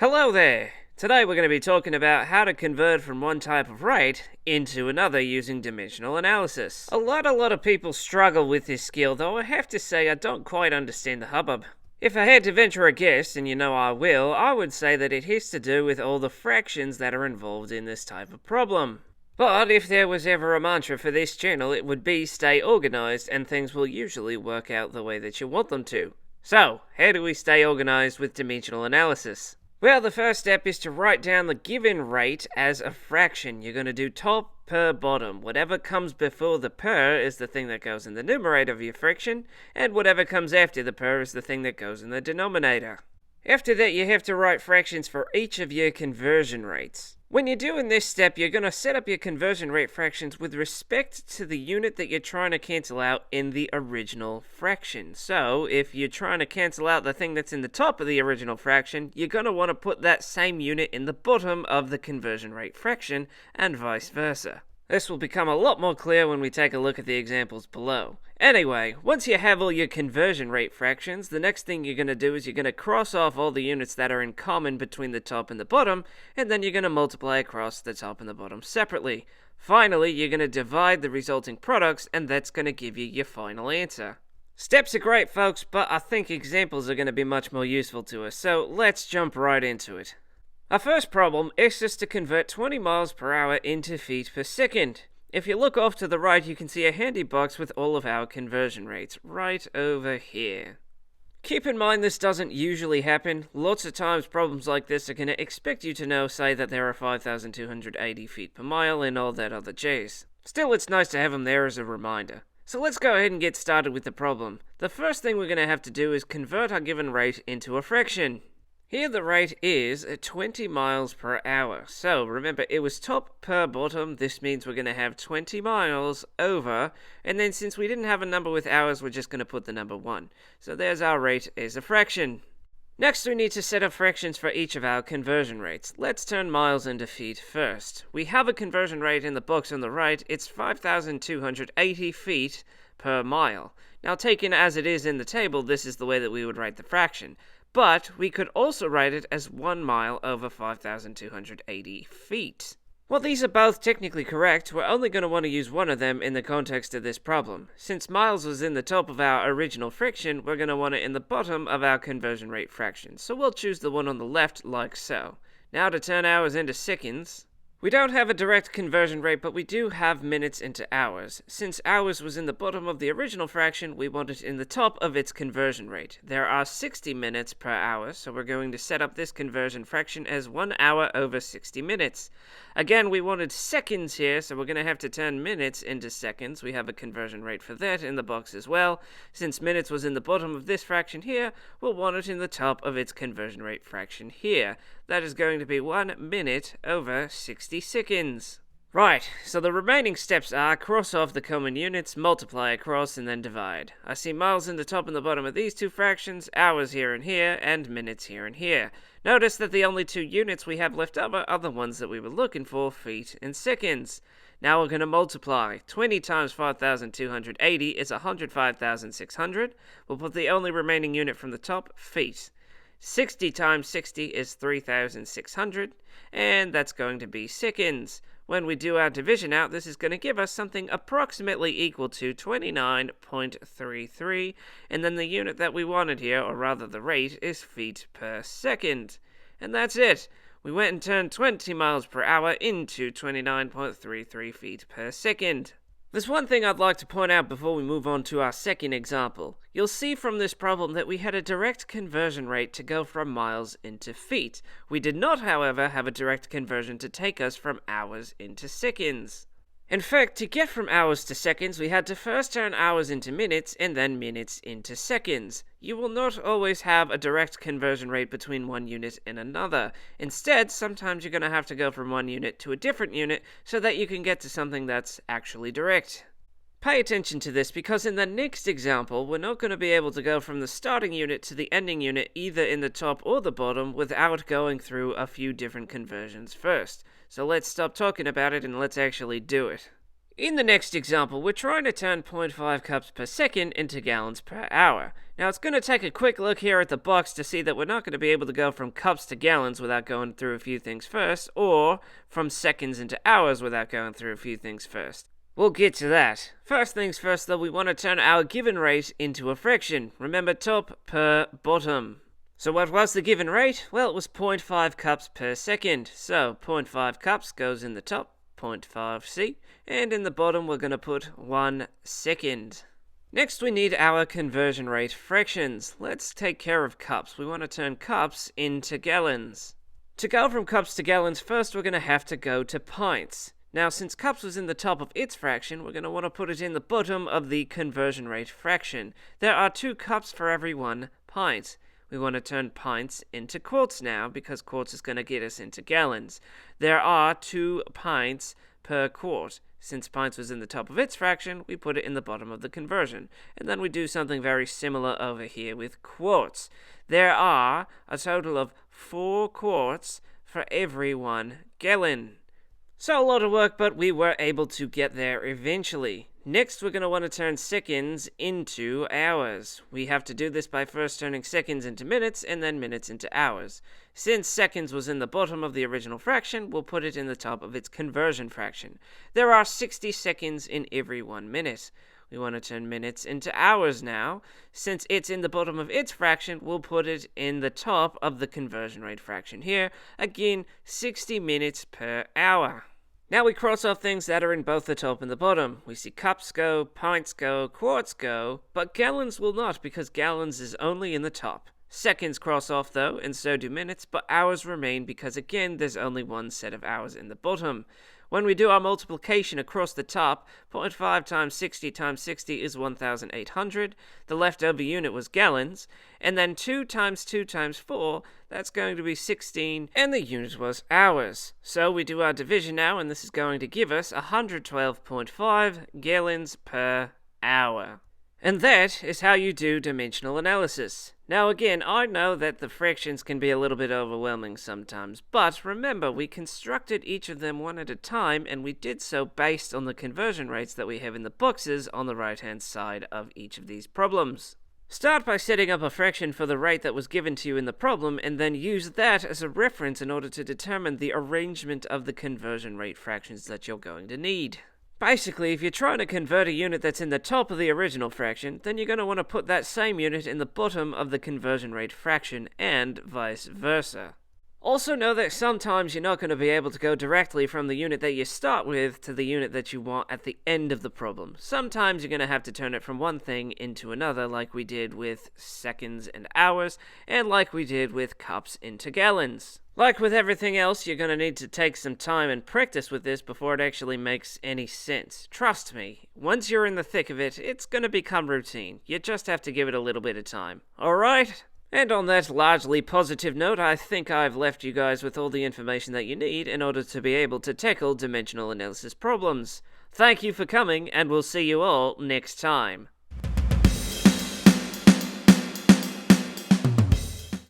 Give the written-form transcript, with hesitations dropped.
Hello there! Today we're going to be talking about how to convert from one type of rate into another using dimensional analysis. A lot of people struggle with this skill, though I have to say I don't quite understand the hubbub. If I had to venture a guess, and you know I will, I would say that it has to do with all the fractions that are involved in this type of problem. But if there was ever a mantra for this channel, it would be stay organized, and things will usually work out the way that you want them to. So, how do we stay organized with dimensional analysis? Well, the first step is to write down the given rate as a fraction. You're going to do top per bottom. Whatever comes before the per is the thing that goes in the numerator of your fraction, and whatever comes after the per is the thing that goes in the denominator. After that, you have to write fractions for each of your conversion rates. When you're doing this step, you're going to set up your conversion rate fractions with respect to the unit that you're trying to cancel out in the original fraction. So, if you're trying to cancel out the thing that's in the top of the original fraction, you're going to want to put that same unit in the bottom of the conversion rate fraction, and vice versa. This will become a lot more clear when we take a look at the examples below. Anyway, once you have all your conversion rate fractions, the next thing you're going to do is you're going to cross off all the units that are in common between the top and the bottom, and then you're going to multiply across the top and the bottom separately. Finally, you're going to divide the resulting products, and that's going to give you your final answer. Steps are great, folks, but I think examples are going to be much more useful to us, so let's jump right into it. Our first problem is just to convert 20 miles per hour into feet per second. If you look off to the right, you can see a handy box with all of our conversion rates right over here. Keep in mind this doesn't usually happen. Lots of times problems like this are going to expect you to know, say, that there are 5,280 feet per mile and all that other jazz. Still, it's nice to have them there as a reminder. So let's go ahead and get started with the problem. The first thing we're going to have to do is convert our given rate into a fraction. Here the rate is 20 miles per hour. So remember, it was top per bottom. This means we're going to have 20 miles over. And then since we didn't have a number with hours, we're just going to put the number 1. So there's our rate as a fraction. Next, we need to set up fractions for each of our conversion rates. Let's turn miles into feet first. We have a conversion rate in the box on the right. It's 5,280 feet per mile. Now, taken as it is in the table, this is the way that we would write the fraction. But we could also write it as 1 mile over 5,280 feet. While these are both technically correct, we're only going to want to use one of them in the context of this problem. Since miles was in the top of our original fraction, we're going to want it in the bottom of our conversion rate fraction. So we'll choose the one on the left like so. Now to turn hours into seconds. We don't have a direct conversion rate, but we do have minutes into hours. Since hours was in the bottom of the original fraction, we want it in the top of its conversion rate. There are 60 minutes per hour, so we're going to set up this conversion fraction as 1 hour over 60 minutes. Again, we wanted seconds here, so we're going to have to turn minutes into seconds. We have a conversion rate for that in the box as well. Since minutes was in the bottom of this fraction here, we'll want it in the top of its conversion rate fraction here. That is going to be 1 minute over 60 seconds. Right, so the remaining steps are cross off the common units, multiply across, and then divide. I see miles in the top and the bottom of these two fractions, hours here and here, and minutes here and here. Notice that the only two units we have left over are the ones that we were looking for, feet and seconds. Now we're going to multiply. 20 times 5,280 is 105,600. We'll put the only remaining unit from the top, feet. 60 times 60 is 3,600, and that's going to be seconds. When we do our division out, this is going to give us something approximately equal to 29.33, and then the unit that we wanted here, or rather the rate, is feet per second. And that's it. We went and turned 20 miles per hour into 29.33 feet per second. There's one thing I'd like to point out before we move on to our second example. You'll see from this problem that we had a direct conversion rate to go from miles into feet. We did not, however, have a direct conversion to take us from hours into seconds. In fact, to get from hours to seconds, we had to first turn hours into minutes and then minutes into seconds. You will not always have a direct conversion rate between one unit and another. Instead, sometimes you're going to have to go from one unit to a different unit so that you can get to something that's actually direct. Pay attention to this because in the next example, we're not going to be able to go from the starting unit to the ending unit either in the top or the bottom without going through a few different conversions first. So let's stop talking about it and let's actually do it. In the next example, we're trying to turn 0.5 cups per second into gallons per hour. Now, it's going to take a quick look here at the box to see that we're not going to be able to go from cups to gallons without going through a few things first, or from seconds into hours without going through a few things first. We'll get to that. First things first, though, we want to turn our given rate into a fraction. Remember, top per bottom. So what was the given rate? Well, it was 0.5 cups per second. So 0.5 cups goes in the top, 0.5c, and in the bottom we're going to put 1 second. Next we need our conversion rate fractions. Let's take care of cups. We want to turn cups into gallons. To go from cups to gallons, first we're going to have to go to pints. Now, since cups was in the top of its fraction, we're going to want to put it in the bottom of the conversion rate fraction. There are 2 cups for every 1 pint. We want to turn pints into quarts now, because quarts is going to get us into gallons. There are 2 pints per quart. Since pints was in the top of its fraction, we put it in the bottom of the conversion. And then we do something very similar over here with quarts. There are a total of 4 quarts for every 1 gallon. So a lot of work, but we were able to get there eventually. Next, we're going to want to turn seconds into hours. We have to do this by first turning seconds into minutes and then minutes into hours. Since seconds was in the bottom of the original fraction, we'll put it in the top of its conversion fraction. There are 60 seconds in every 1 minute. We want to turn minutes into hours now. Since it's in the bottom of its fraction, we'll put it in the top of the conversion rate fraction here. Again, 60 minutes per hour. Now we cross off things that are in both the top and the bottom. We see cups go, pints go, quarts go, but gallons will not, because gallons is only in the top. Seconds cross off though, and so do minutes, but hours remain because again there's only 1 set of hours in the bottom. When we do our multiplication across the top, 0.5 times 60 times 60 is 1,800. The leftover unit was gallons. And then 2 times 2 times 4, that's going to be 16. And the unit was hours. So we do our division now, and this is going to give us 112.5 gallons per hour. And that is how you do dimensional analysis. Now again, I know that the fractions can be a little bit overwhelming sometimes, but remember, we constructed each of them one at a time, and we did so based on the conversion rates that we have in the boxes on the right-hand side of each of these problems. Start by setting up a fraction for the rate that was given to you in the problem, and then use that as a reference in order to determine the arrangement of the conversion rate fractions that you're going to need. Basically, if you're trying to convert a unit that's in the top of the original fraction, then you're going to want to put that same unit in the bottom of the conversion rate fraction, and vice versa. Also know that sometimes you're not going to be able to go directly from the unit that you start with to the unit that you want at the end of the problem. Sometimes you're going to have to turn it from one thing into another, like we did with seconds and hours, and like we did with cups into gallons. Like with everything else, you're going to need to take some time and practice with this before it actually makes any sense. Trust me, once you're in the thick of it, it's going to become routine. You just have to give it a little bit of time. Alright? And on that largely positive note, I think I've left you guys with all the information that you need in order to be able to tackle dimensional analysis problems. Thank you for coming, and we'll see you all next time.